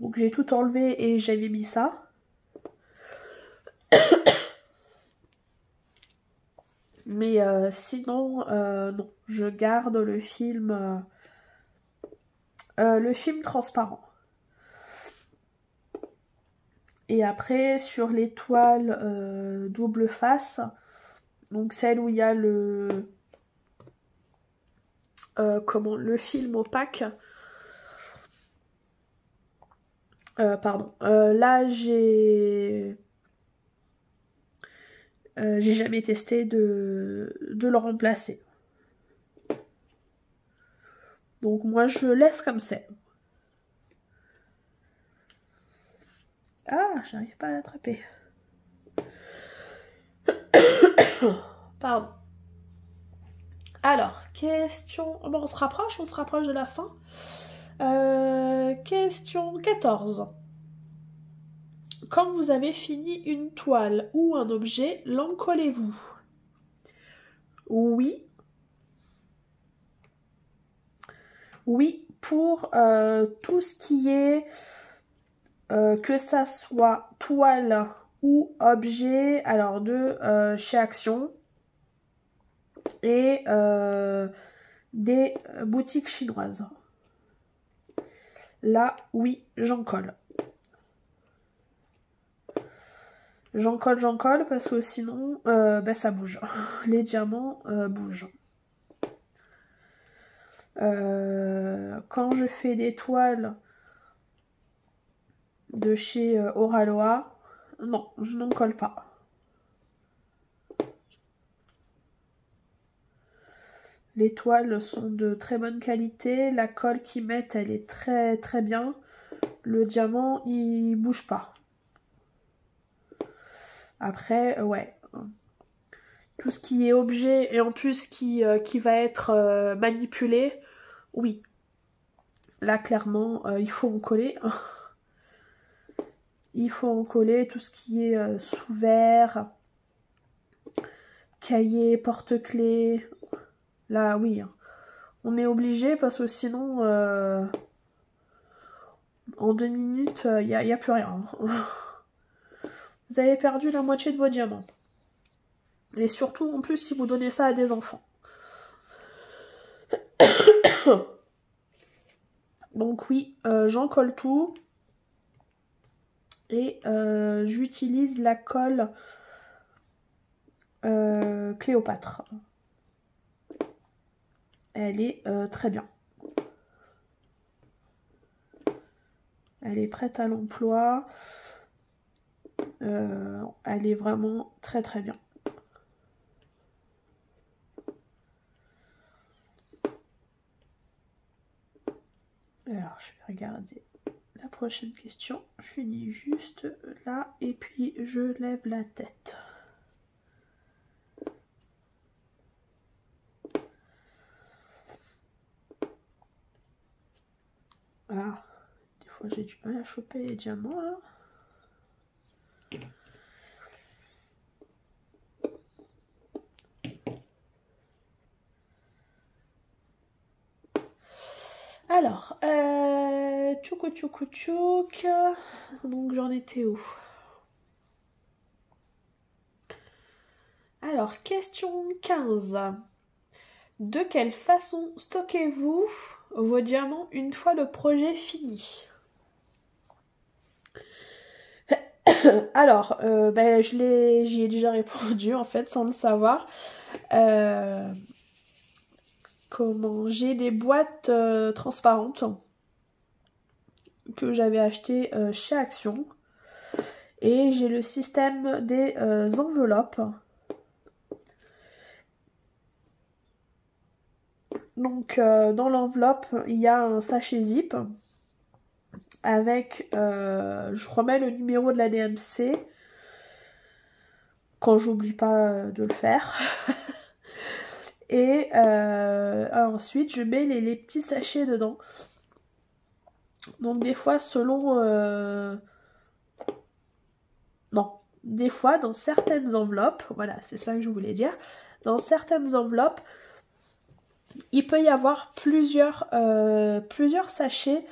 Donc j'ai tout enlevé et j'avais mis ça. Mais sinon, non. Je garde le film transparent. Et après, sur les toiles double face, donc celle où il y a le film opaque. Pardon. Là, j'ai jamais testé de le remplacer. Donc moi, je laisse comme c'est. Ah, j'arrive pas à l'attraper. Pardon. Alors, question... Bon, on se rapproche de la fin. Question 14. Quand vous avez fini une toile ou un objet, l'encollez-vous? Oui. Oui, pour tout ce qui est... que ça soit toile ou objet, alors de chez Action et des boutiques chinoises. Là, oui, j'en colle. J'en colle parce que sinon, bah, ça bouge. Les diamants bougent. Quand je fais des toiles de chez Oraloa, non, je n'en colle pas. Les toiles sont de très bonne qualité. La colle qu'ils mettent, elle est très très bien. Le diamant, il bouge pas. Après, ouais. Tout ce qui est objet et en plus qui va être manipulé, oui. Là, clairement, il faut en coller. Il faut en coller tout ce qui est sous-verre, cahier, porte-clés. Là, oui. On est obligé parce que sinon, en 2 minutes, il n'y a plus rien. Vous avez perdu la moitié de vos diamants. Et surtout, en plus, si vous donnez ça à des enfants. Donc oui, j'en colle tout. Et j'utilise la colle Cléopâtre. Elle est très bien. Elle est prête à l'emploi. Elle est vraiment très très bien. Alors, je vais regarder la prochaine question. Je finis juste là et puis je lève la tête. Ah, des fois j'ai du mal à choper les diamants là. Alors, tchouk tchouk tchouk. Donc j'en étais où? Alors, question 15. De quelle façon stockez-vous vos diamants une fois le projet fini? Alors, j'y ai déjà répondu en fait sans le savoir. Comment j'ai des boîtes transparentes que j'avais achetées chez Action. Et j'ai le système des enveloppes. Donc dans l'enveloppe, il y a un sachet zip avec, je remets le numéro de la DMC quand j'oublie pas de le faire. Et ensuite, je mets les petits sachets dedans. Donc des fois, selon... Non, des fois, dans certaines enveloppes, voilà, c'est ça que je voulais dire, dans certaines enveloppes, il peut y avoir plusieurs sachets,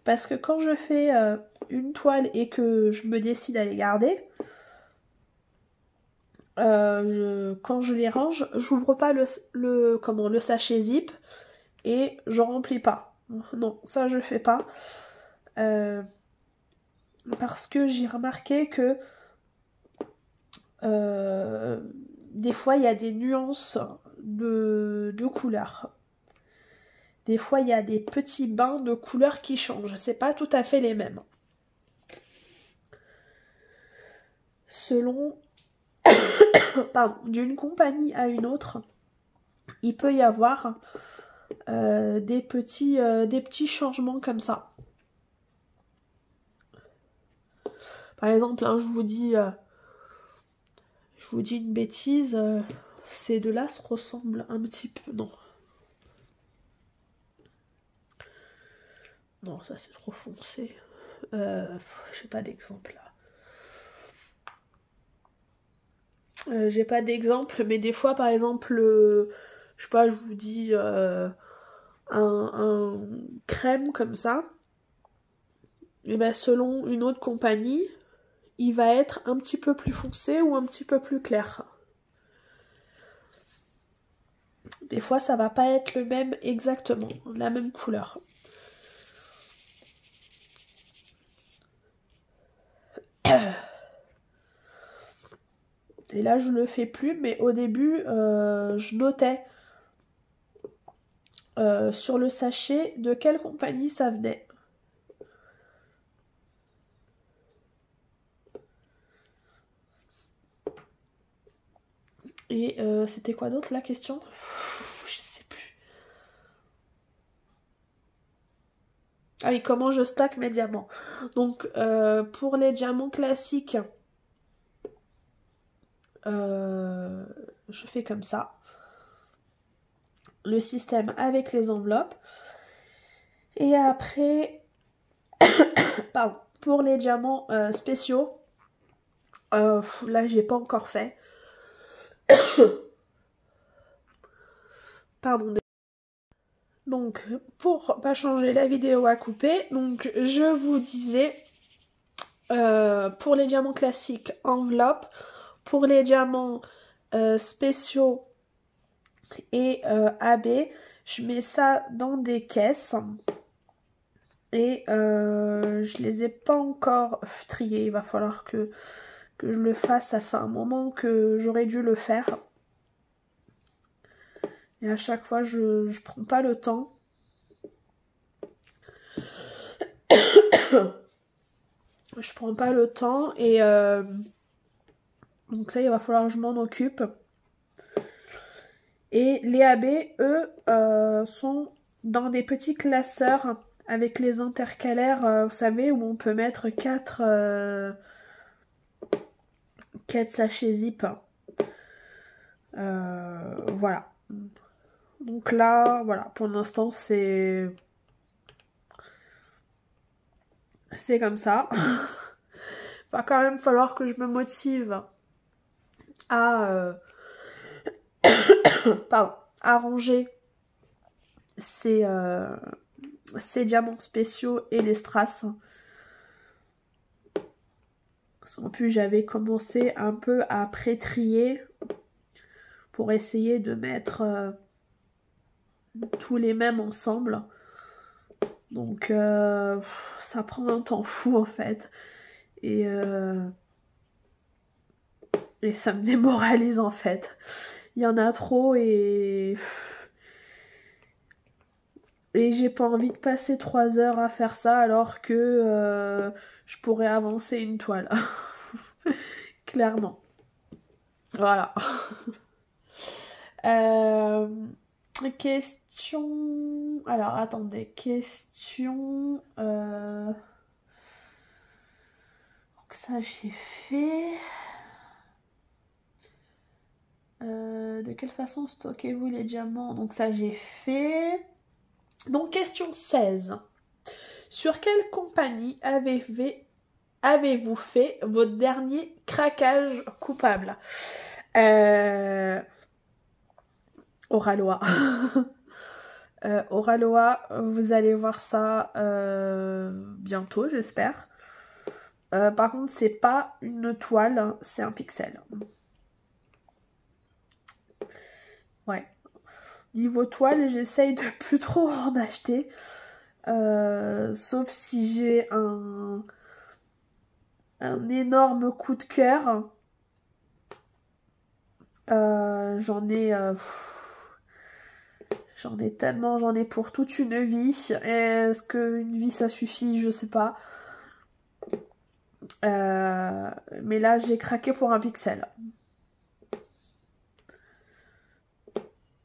parce que quand je fais une toile et que je me décide à les garder, quand je les range, j'ouvre pas le sachet zip et je remplis pas. Non, ça je fais pas. Parce que j'ai remarqué que des fois il y a des nuances de couleurs. Des fois il y a des petits bains de couleurs qui changent. C'est pas tout à fait les mêmes. Selon d'une compagnie à une autre, il peut y avoir des petits changements comme ça. Par exemple, hein, je vous dis une bêtise, ces deux-là se ressemblent un petit peu. Non. Non, ça c'est trop foncé. J'ai pas d'exemple là. J'ai pas d'exemple, mais des fois, par exemple, je sais pas, je vous dis un crème comme ça, et ben selon une autre compagnie, il va être un petit peu plus foncé ou un petit peu plus clair. Des fois, ça va pas être le même exactement, la même couleur. Et là, je le fais plus, mais au début, je notais sur le sachet de quelle compagnie ça venait. Et c'était quoi d'autre la question? Je sais plus. Ah oui, comment je stacke mes diamants. Donc, pour les diamants classiques, je fais comme ça. Le système avec les enveloppes. Et après, pardon, pour les diamants spéciaux, là j'ai pas encore fait. Pardon. Donc, pour pas changer la vidéo à couper, donc je vous disais, pour les diamants classiques, enveloppe. Pour les diamants spéciaux et AB, je mets ça dans des caisses. Et je les ai pas encore triés. Il va falloir que je le fasse. Ça fait un moment que j'aurais dû le faire. Et à chaque fois, je prends pas le temps. Je prends pas le temps et donc ça, il va falloir que je m'en occupe. Et les AB, eux, sont dans des petits classeurs avec les intercalaires, vous savez, où on peut mettre 4 sachets zip. Voilà. Donc là, voilà, pour l'instant, c'est comme ça. Va quand même falloir que je me motive à pardon, à ranger ces ces diamants spéciaux et les strass. En plus, j'avais commencé un peu à pré-trier pour essayer de mettre tous les mêmes ensemble. Donc, ça prend un temps fou en fait. Et ça me démoralise en fait. Il y en a trop et j'ai pas envie de passer 3 heures à faire ça alors que je pourrais avancer une toile. Clairement. Voilà. Question... Alors, attendez. Question... Donc ça, j'ai fait... de quelle façon stockez-vous les diamants? Donc ça, j'ai fait... Donc, question 16. Sur quelle compagnie avez-vous fait votre dernier craquage coupable? Oraloa. Oraloa, vous allez voir ça bientôt, j'espère. Par contre, c'est pas une toile, hein, c'est un pixel. Ouais. Niveau toile, j'essaye de plus trop en acheter. Sauf si j'ai un énorme coup de cœur. J'en ai tellement, j'en ai pour toute une vie. Est-ce qu'une vie ça suffit? Je sais pas. Mais là j'ai craqué pour un pixel.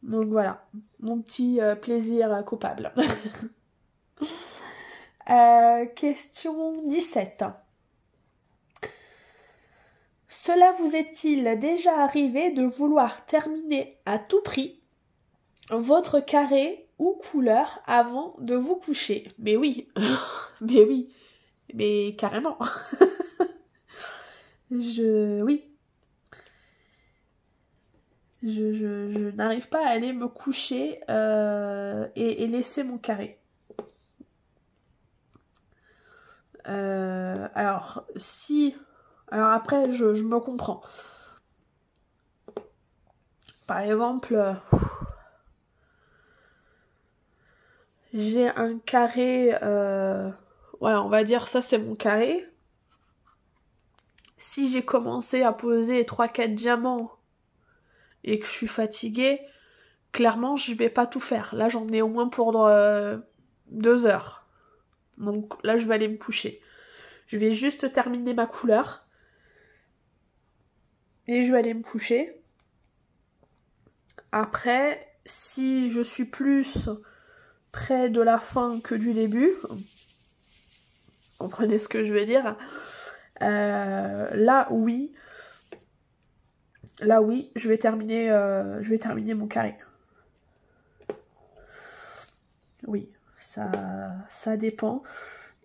Donc voilà, mon petit plaisir coupable. Question 17. Cela vous est-il déjà arrivé de vouloir terminer à tout prix votre carré ou couleur avant de vous coucher? Mais oui, mais oui, mais carrément. Oui. Je n'arrive pas à aller me coucher et laisser mon carré. Alors, si... Alors après, je me comprends. Par exemple, j'ai un carré... Voilà, on va dire ça, c'est mon carré. Si j'ai commencé à poser 3-4 diamants et que je suis fatiguée, clairement, je vais pas tout faire. Là, j'en ai au moins pour 2 heures. Donc là, je vais aller me coucher. Je vais juste terminer ma couleur. Et je vais aller me coucher. Après, si je suis plus près de la fin que du début, vous comprenez ce que je veux dire, là oui, je vais terminer mon carré. Oui, ça dépend.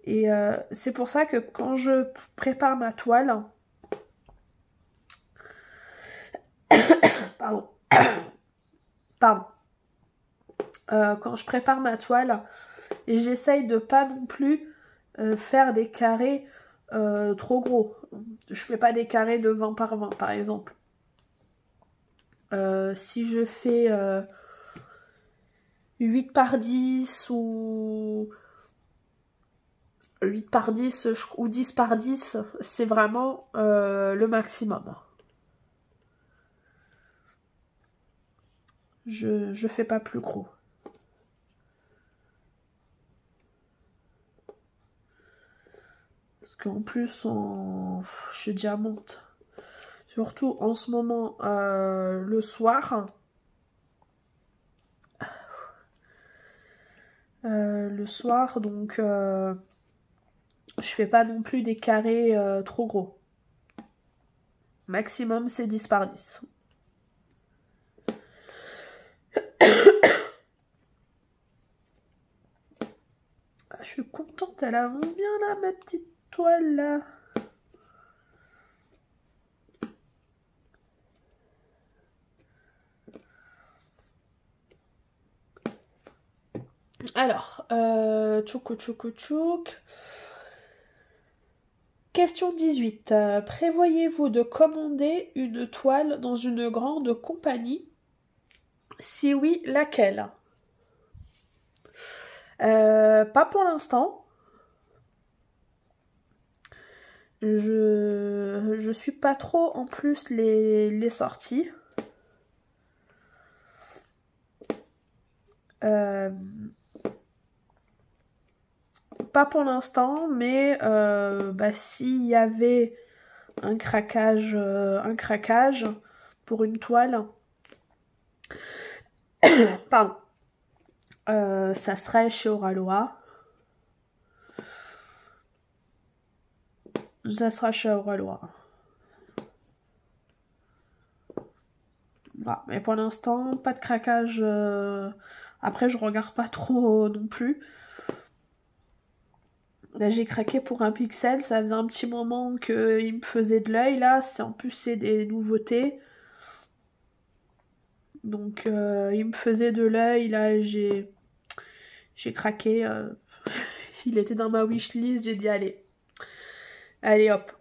Et c'est pour ça que quand je prépare ma toile, pardon, quand je prépare ma toile, j'essaye de pas non plus faire des carrés trop gros. Je fais pas des carrés de 20 par 20 par exemple. Si je fais 8 par 10 ou 8 par 10 ou 10 par 10, c'est vraiment le maximum. Je fais pas plus gros. Parce qu'en plus, je diamante. Surtout en ce moment, le soir. Donc je fais pas non plus des carrés trop gros. Maximum, c'est 10 par 10. Je suis contente, elle avance bien là, ma petite toile là. Alors, tchouk tchouk tchouk. Question 18. Prévoyez-vous de commander une toile dans une grande compagnie? Si oui, laquelle? Pas pour l'instant. Je suis pas trop en plus les sorties. Pas pour l'instant, mais s'il y avait un craquage pour une toile, pardon, ça serait chez Oralois. Ça sera chez Oralois. Voilà. Mais pour l'instant, pas de craquage. Après, je regarde pas trop non plus. Là, j'ai craqué pour un pixel. Ça faisait un petit moment qu'il me faisait de l'œil. Là, en plus, c'est des nouveautés. Donc, il me faisait de l'œil. Là, j'ai craqué. Il était dans ma wishlist. J'ai dit, allez. Allez, hop.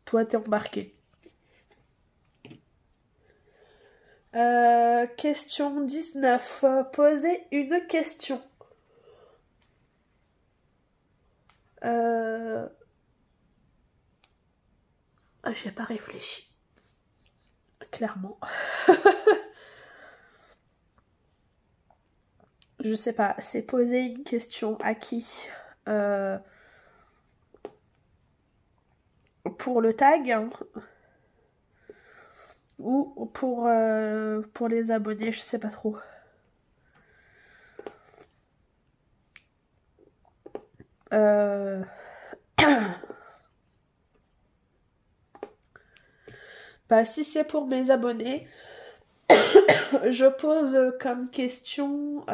Toi, t'es embarqué. Question 19. Posez une question. J'ai pas réfléchi. Clairement. Je sais pas. C'est poser une question à qui? Pour le tag, hein, ou pour les abonnés, je sais pas trop. Bah, si c'est pour mes abonnés, je pose comme question...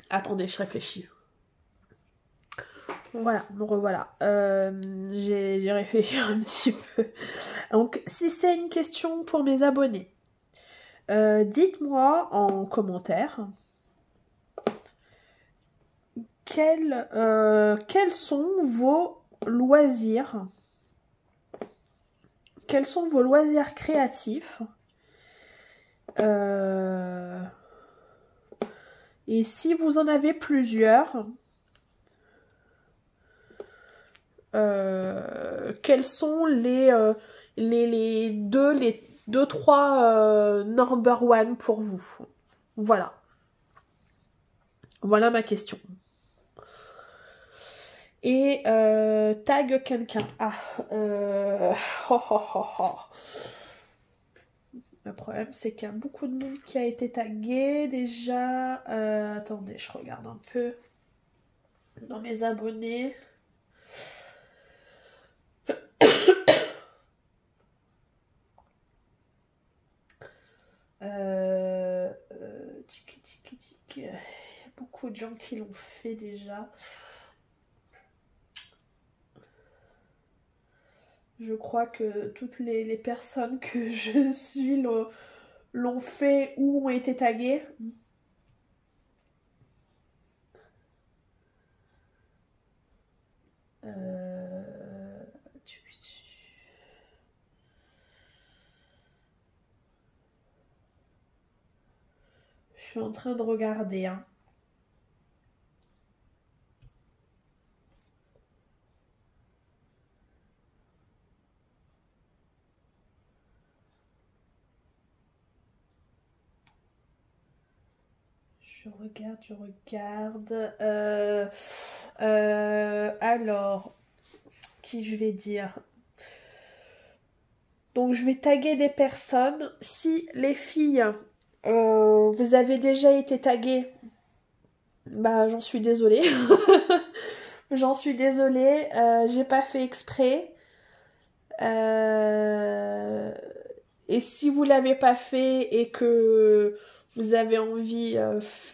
Attendez, je réfléchis. Voilà, me revoilà. J'ai réfléchi un petit peu. Donc, si c'est une question pour mes abonnés, dites-moi en commentaire quels sont vos loisirs. Quels sont vos loisirs créatifs? Et si vous en avez plusieurs, quels sont les deux, trois number one pour vous? Voilà. Voilà ma question. Et tag quelqu'un. Ah. Le problème, c'est qu'il y a beaucoup de monde qui a été tagué déjà. Attendez, je regarde un peu dans mes abonnés. Il y a beaucoup de gens qui l'ont fait déjà. Je crois que toutes les personnes que je suis l'ont fait ou ont été taguées. Je suis en train de regarder, hein. Je regarde. Alors, qui je vais dire? Donc, je vais taguer des personnes. Si les filles, vous avez déjà été taguées, bah, j'en suis désolée. J'en suis désolée. J'ai pas fait exprès. Et si vous l'avez pas fait et que vous avez envie,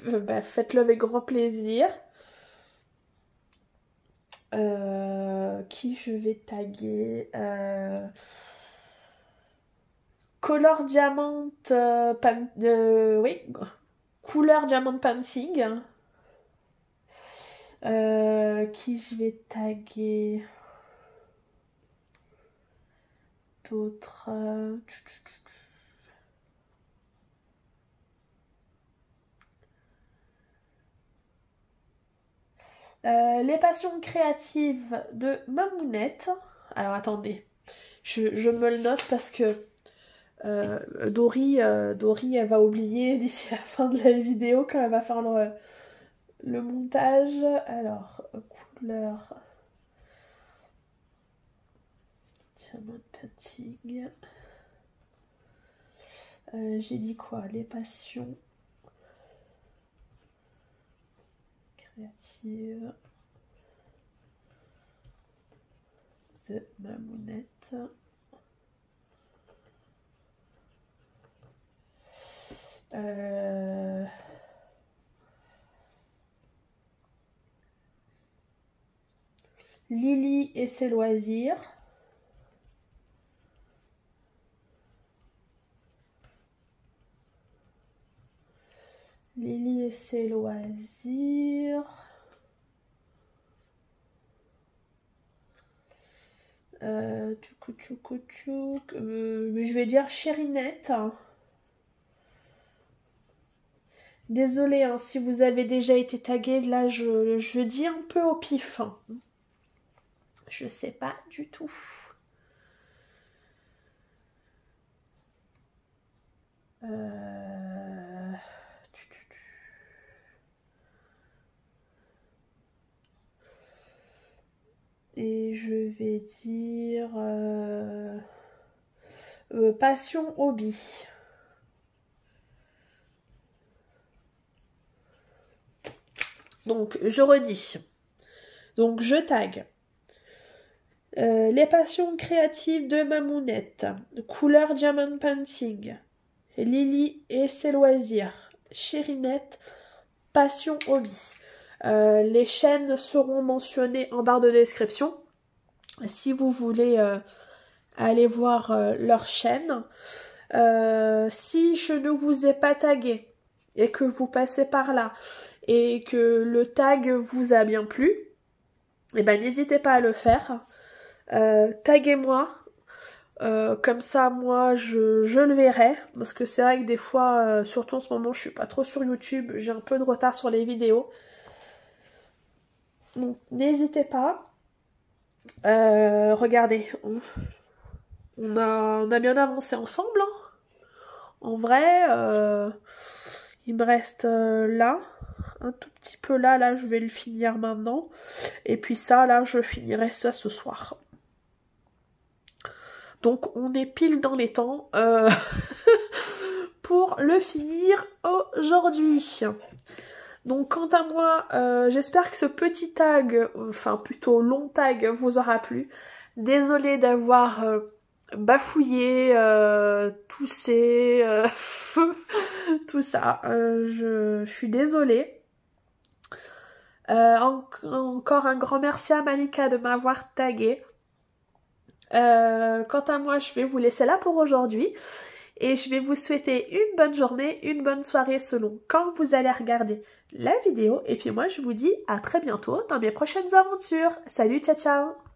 bah, faites-le avec grand plaisir. Qui je vais taguer? Color Diamant, oui, couleur Diamond Painting. Qui je vais taguer d'autres. Les passions créatives de Mamounette. Alors attendez, je me le note parce que Dory, elle va oublier d'ici la fin de la vidéo quand elle va faire le montage. Alors, couleur Diamond Painting. J'ai dit quoi? Les passions créatives de Mamounette. Lily et ses loisirs. Lily et ses loisirs. Je vais dire Chérinette. Désolée hein, si vous avez déjà été tagué, là je dis un peu au pif. Je sais pas du tout. Et je vais dire passion hobby. Donc je redis. Donc je tag. Les passions créatives de Mamounette. Couleur Diamond Painting. Lily et ses loisirs. Chérinette. Passion hobby. Les chaînes seront mentionnées en barre de description. Si vous voulez aller voir leur chaîne. Si je ne vous ai pas tagué et que vous passez par là et que le tag vous a bien plu, eh ben n'hésitez pas à le faire. Taguez-moi. Comme ça moi je le verrai. Parce que c'est vrai que des fois, surtout en ce moment, je suis pas trop sur YouTube. J'ai un peu de retard sur les vidéos. Donc n'hésitez pas. Regardez. On a bien avancé ensemble. Hein. En vrai, il me reste là. Un tout petit peu là, je vais le finir maintenant. Et puis ça, là, je finirai ça ce soir. Donc on est pile dans les temps pour le finir aujourd'hui. Donc quant à moi, j'espère que ce petit tag, enfin plutôt long tag, vous aura plu. Désolée d'avoir bafouillé, toussé, tout ça. Je suis désolée. Encore un grand merci à Malika de m'avoir tagué. Quant à moi, je vais vous laisser là pour aujourd'hui. Et je vais vous souhaiter une bonne journée, une bonne soirée selon quand vous allez regarder la vidéo. Et puis moi, je vous dis à très bientôt dans mes prochaines aventures. Salut, ciao, ciao!